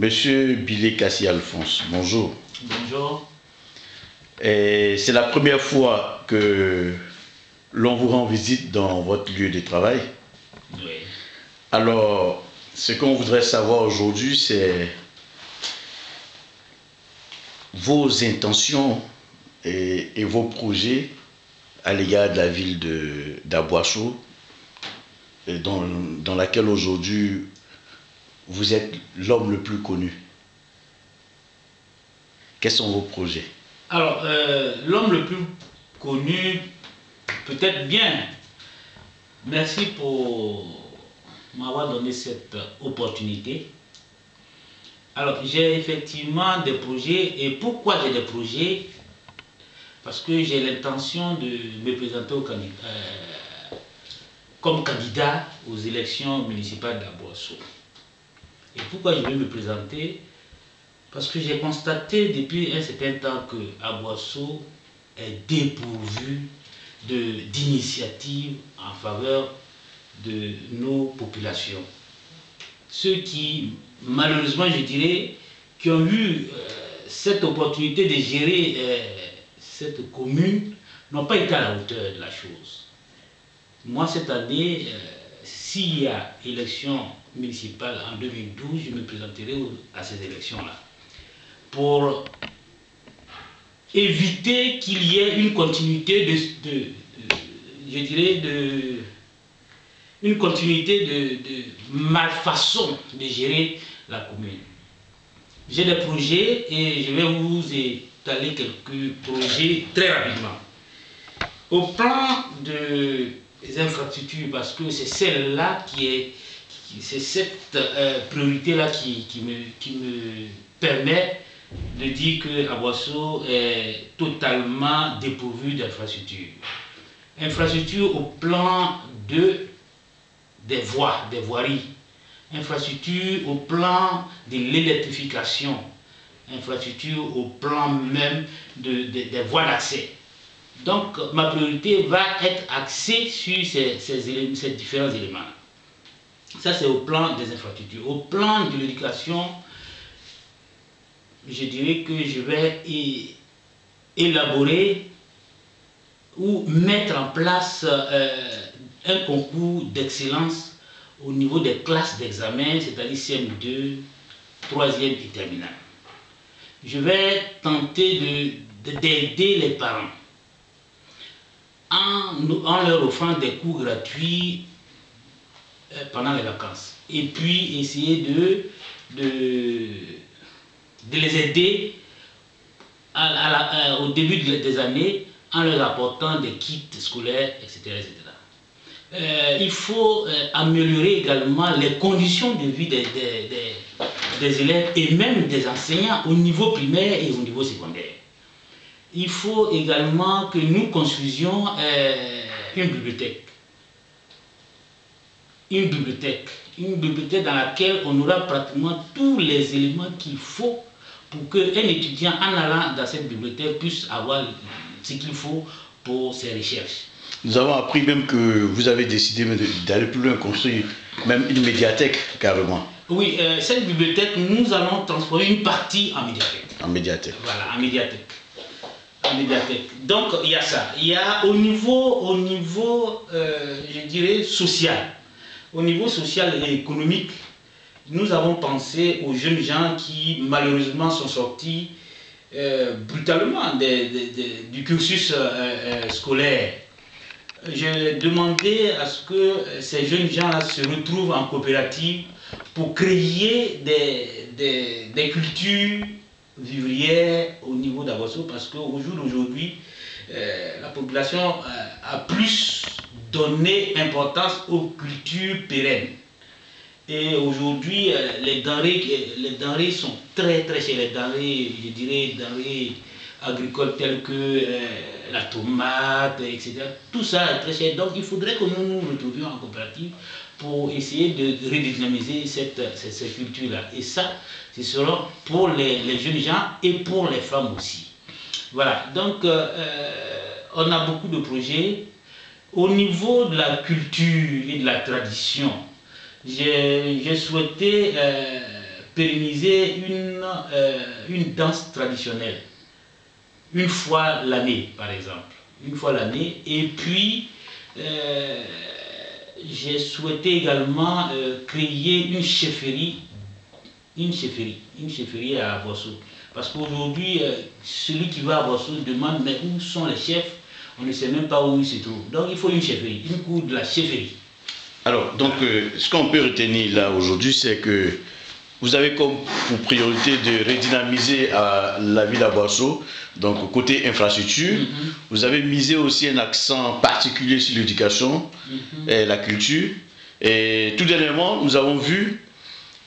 Monsieur Bilé Kassi Alphonse, bonjour. Bonjour. C'est la première fois que l'on vous rend visite dans votre lieu de travail. Oui. Alors, ce qu'on voudrait savoir aujourd'hui, c'est vos intentions et vos projets à l'égard de la ville d'Aboisseau, dans laquelle aujourd'hui vous êtes l'homme le plus connu. Quels sont vos projets? Alors, l'homme le plus connu, peut-être bien. Merci pour m'avoir donné cette opportunité. Alors, j'ai effectivement des projets. Et pourquoi j'ai des projets? Parce que j'ai l'intention de me présenter comme candidat aux élections municipales d'Aboisseau. Et pourquoi je veux me présenter? Parce que j'ai constaté depuis un certain temps que Aboisseau est dépourvu d'initiatives en faveur de nos populations. Ceux qui, malheureusement, je dirais, qui ont eu cette opportunité de gérer cette commune, n'ont pas été à la hauteur de la chose. Moi, cette année, s'il y a élection municipale en 2012, je me présenterai à ces élections-là pour éviter qu'il y ait une continuité de malfaçon de gérer la commune. J'ai des projets et je vais vous étaler quelques projets très rapidement. Au plan des infrastructures, parce que c'est celle-là c'est cette priorité-là qui me permet de dire que Aboisseau est totalement dépourvu d'infrastructures. Infrastructure au plan des voies, des voiries. Infrastructure au plan de l'électrification. Infrastructure au plan même des voies d'accès. Donc ma priorité va être axée sur ces différents éléments. Ça, c'est au plan des infrastructures. Au plan de l'éducation, je dirais que je vais élaborer ou mettre en place un concours d'excellence au niveau des classes d'examen, c'est-à-dire CM2, 3e et terminale. Je vais tenter d'aider les parents en leur offrant des cours gratuits pendant les vacances. Et puis essayer de les aider au début des années en leur apportant des kits scolaires, etc. Il faut améliorer également les conditions de vie des élèves et même des enseignants au niveau primaire et au niveau secondaire. Il faut également que nous construisions une bibliothèque. Une bibliothèque dans laquelle on aura pratiquement tous les éléments qu'il faut pour qu'un étudiant en allant dans cette bibliothèque puisse avoir ce qu'il faut pour ses recherches. Nous avons appris même que vous avez décidé d'aller plus loin, construire même une médiathèque carrément. Oui, cette bibliothèque, nous allons transformer une partie en médiathèque. En médiathèque. Voilà, en médiathèque. En médiathèque. Donc il y a ça. Il y a au niveau je dirais, social. Au niveau social et économique, nous avons pensé aux jeunes gens qui malheureusement sont sortis brutalement du cursus scolaire. J'ai demandé à ce que ces jeunes gens-là se retrouvent en coopérative pour créer des cultures vivrières au niveau d'Aboisseau, parce qu'au jour d'aujourd'hui, la population a plus donné importance aux cultures pérennes. Et aujourd'hui, les denrées sont très très chères. Les denrées, je dirais, denrées agricoles telles que la tomate, etc. Tout ça est très cher. Donc il faudrait que nous nous retrouvions en coopérative pour essayer de redynamiser ces cultures-là. Et ça, ce sera pour les jeunes gens et pour les femmes aussi. Voilà, donc on a beaucoup de projets. Au niveau de la culture et de la tradition, j'ai souhaité pérenniser une danse traditionnelle, une fois l'année par exemple, une fois l'année. Et puis, j'ai souhaité également créer une chefferie à Bosso. Parce qu'aujourd'hui, celui qui va à Bosso demande mais où sont les chefs, on ne sait même pas où ils se trouvent. Donc il faut une chefferie, une cour de la chefferie. Alors, donc, ce qu'on peut retenir là aujourd'hui, c'est que vous avez comme pour priorité de redynamiser la ville à Bosso, donc côté infrastructure. Vous avez misé aussi un accent particulier sur l'éducation et la culture. Et tout dernièrement, nous avons vu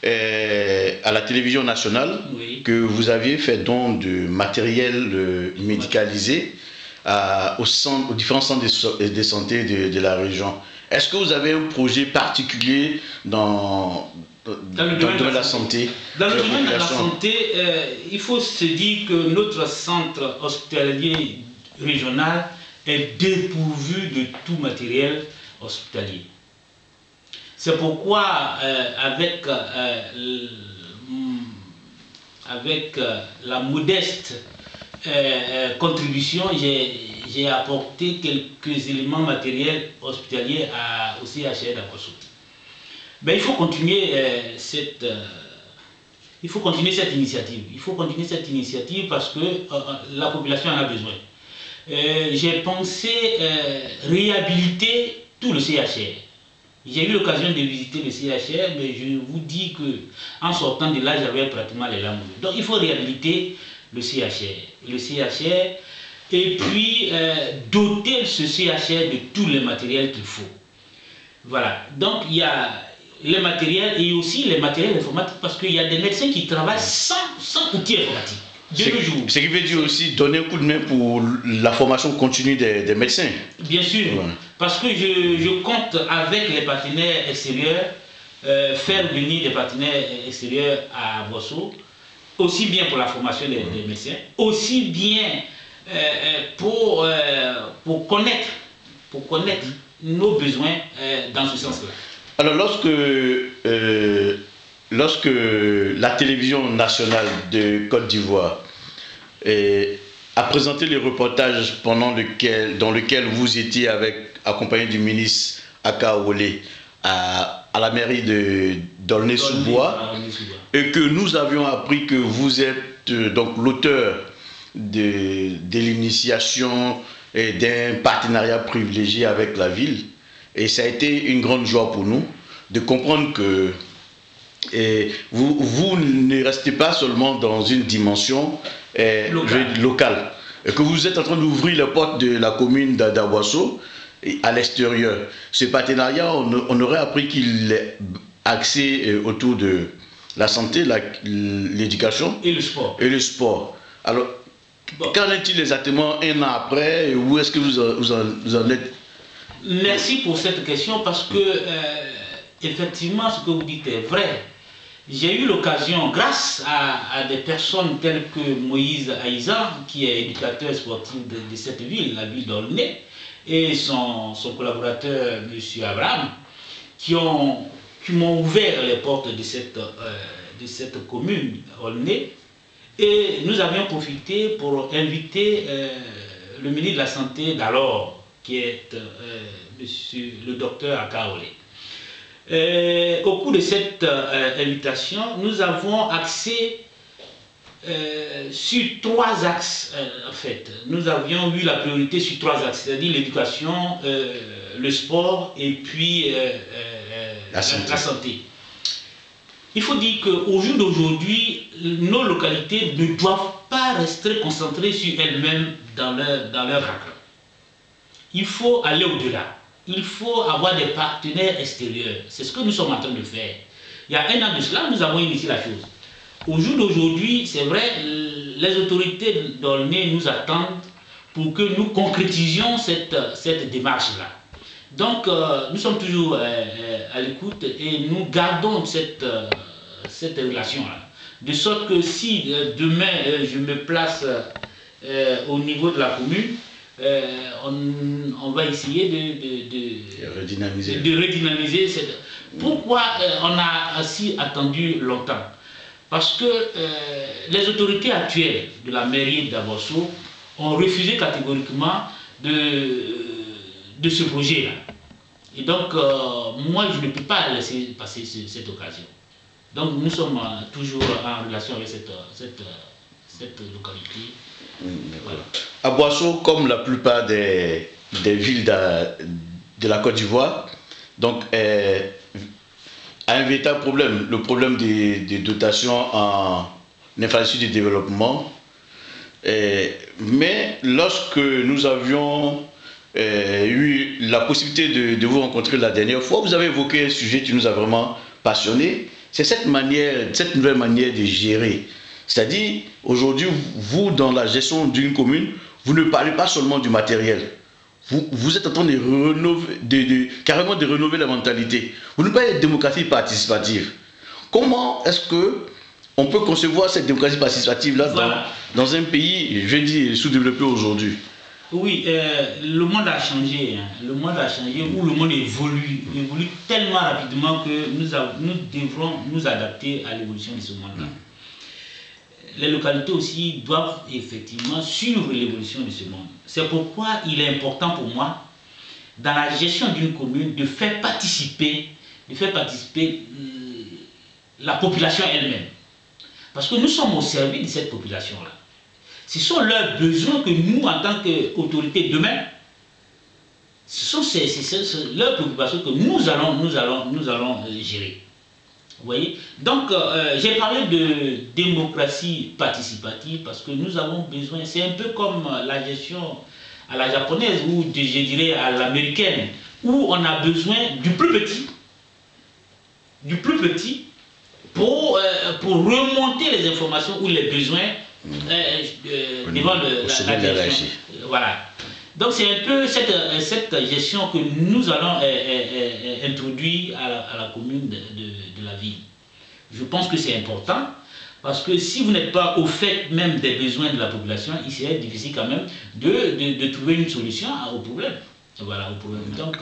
à la télévision nationale que vous aviez fait don de matériel médicalisé aux différents centres de santé de la région. Est-ce que vous avez un projet particulier dans le domaine de la santé? Dans le domaine de la santé, il faut se dire que notre centre hospitalier régional est dépourvu de tout matériel hospitalier. C'est pourquoi, avec la modeste contribution, j'ai apporté quelques éléments matériels hospitaliers au CHR d'Abosso. Ben, il faut continuer cette initiative. Il faut continuer cette initiative parce que la population en a besoin. J'ai pensé réhabiliter tout le CHR. J'ai eu l'occasion de visiter le CHR, mais je vous dis que en sortant de là, j'avais pratiquement les larmes. Donc il faut réhabiliter le CHR, et puis doter ce CHR de tous les matériels qu'il faut. Voilà. Donc il y a les matériels et aussi les matériels informatiques, parce qu'il y a des médecins qui travaillent sans outils informatiques. Ce qui veut dire aussi donner un coup de main pour la formation continue des médecins. Bien sûr, parce que je compte avec les partenaires extérieurs, faire venir des partenaires extérieurs à Bosso, aussi bien pour la formation des médecins, aussi bien pour connaître nos besoins dans ce sens-là. Alors lorsque la télévision nationale de Côte d'Ivoire a présenté les reportages dans lequel vous étiez accompagné du ministre Aka Olé à la mairie d'Aulnay-sous-Bois, et que nous avions appris que vous êtes donc l'auteur de l'initiation et d'un partenariat privilégié avec la ville, et ça a été une grande joie pour nous de comprendre que vous ne restez pas seulement dans une dimension locale, et que vous êtes en train d'ouvrir les portes de la commune d'Abosso à l'extérieur. Ce partenariat, on aurait appris qu'il est axé autour de la santé, l'éducation et le sport. Alors, qu'en est-il exactement un an après? Où est-ce que vous en êtes? Merci pour cette question, parce que effectivement ce que vous dites est vrai. J'ai eu l'occasion, grâce à des personnes telles que Moïse Aïza, qui est éducateur sportif de cette ville, la ville d'Aulnay, et son collaborateur, M. Abraham, qui m'ont ouvert les portes de cette commune, Aulnay, et nous avions profité pour inviter le ministre de la Santé d'alors, qui est le docteur Aka Olé. Au cours de cette invitation, nous avons axé sur 3 axes. En fait, nous avions eu la priorité sur 3 axes, c'est-à-dire l'éducation, le sport et puis la santé. Il faut dire qu'au jour d'aujourd'hui, nos localités ne doivent pas rester concentrées sur elles-mêmes dans leur raccord. Il faut aller au-delà. Il faut avoir des partenaires extérieurs. C'est ce que nous sommes en train de faire. Il y a 1 an de cela, nous avons initié la chose. Au jour d'aujourd'hui, c'est vrai, les autorités d'Aulnay nous attendent pour que nous concrétisions cette démarche-là. Donc, nous sommes toujours à l'écoute et nous gardons cette relation-là. De sorte que si demain je me place au niveau de la commune, on va essayer de redynamiser. Pourquoi on a ainsi attendu longtemps? Parce que les autorités actuelles de la mairie d'Abosso ont refusé catégoriquement de ce projet-là. Et donc, moi, je ne peux pas laisser passer cette occasion. Donc, nous sommes toujours en relation avec cette localité. Voilà. Abosso, comme la plupart des villes de la Côte d'Ivoire, donc, a un véritable problème, le problème des dotations en infrastructure de développement. Mais lorsque nous avions eu la possibilité de vous rencontrer la dernière fois, vous avez évoqué un sujet qui nous a vraiment passionné. C'est cette nouvelle manière de gérer. C'est-à-dire, aujourd'hui, vous, dans la gestion d'une commune, vous ne parlez pas seulement du matériel. Vous êtes en train carrément de rénover la mentalité. Vous ne parlez pas de démocratie participative. Comment est-ce que on peut concevoir cette démocratie participative-là voilà. dans un pays, je dis, sous-développé aujourd'hui? Oui, le monde a changé. Hein. Le monde a changé, ou le monde évolue tellement rapidement que nous devrons nous adapter à l'évolution de ce monde-là. Les localités aussi doivent effectivement suivre l'évolution de ce monde. C'est pourquoi il est important pour moi, dans la gestion d'une commune, de faire participer la population elle-même. Parce que nous sommes au service de cette population-là. Ce sont leurs besoins que nous, en tant qu'autorités demain, ce sont leurs préoccupations que nous allons gérer. Vous voyez? Donc, j'ai parlé de démocratie participative parce que nous avons besoin, c'est un peu comme la gestion à la japonaise ou je dirais à l'américaine, où on a besoin du plus petit pour remonter les informations ou les besoins devant la gestion. Voilà. Donc c'est un peu cette gestion que nous allons introduire à la commune de la ville. Je pense que c'est important parce que si vous n'êtes pas au fait même des besoins de la population, il serait difficile quand même de trouver une solution au problème. Voilà, au problème. Donc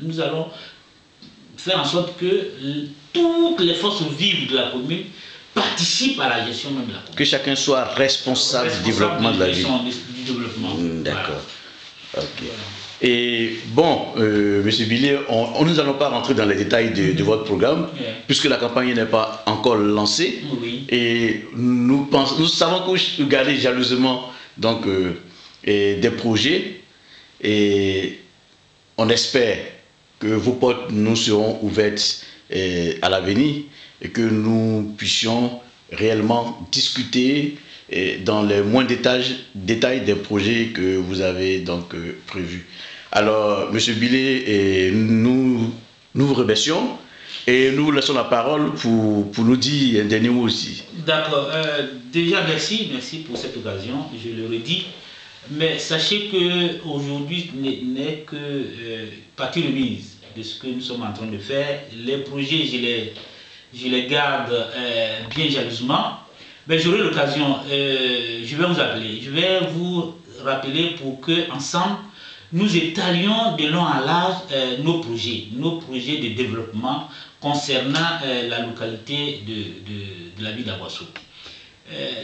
nous allons faire en sorte que toutes les forces vives de la commune participent à la gestion même de la commune. Que chacun soit responsable du développement de la ville. D'accord. Voilà. Ok. Voilà. Et bon, Monsieur Billet, nous n'allons pas rentrer dans les détails de votre programme, puisque la campagne n'est pas encore lancée. Oui. Et nous savons que vous gardez jalousement donc, des projets. Et on espère que vos portes nous seront ouvertes à l'avenir et que nous puissions réellement discuter dans les moindres détails des projets que vous avez donc prévus. Alors, M. Billet, nous vous remercions et nous vous laissons la parole pour nous dire un dernier mot aussi. D'accord. Déjà, merci pour cette occasion, je le redis. Mais sachez qu'aujourd'hui n'est que partie remise de ce que nous sommes en train de faire. Les projets, je les garde bien jalousement. Mais j'aurai l'occasion, je vais vous appeler, je vais vous rappeler pour que ensemble nous étalions de long en large nos projets de développement concernant la localité de la ville d'Abosso.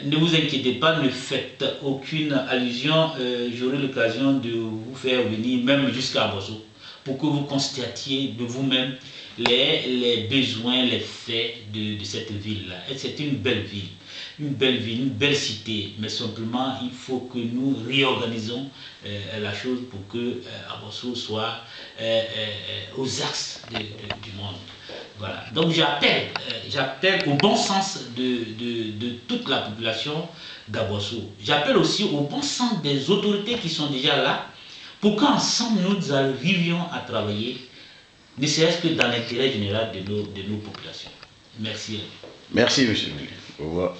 Ne vous inquiétez pas, ne faites aucune allusion, j'aurai l'occasion de vous faire venir même jusqu'à Abosso pour que vous constatiez de vous-même les besoins, les faits de cette ville-là. C'est une belle ville. Une belle cité, mais simplement il faut que nous réorganisons la chose pour que Abosso soit aux axes du monde. Voilà. Donc j'appelle au bon sens de toute la population d'Abosso. J'appelle aussi au bon sens des autorités qui sont déjà là pour qu'ensemble nous arrivions à travailler, ne serait-ce que dans l'intérêt général de nos populations. Merci. Merci, M. Billet. Au revoir.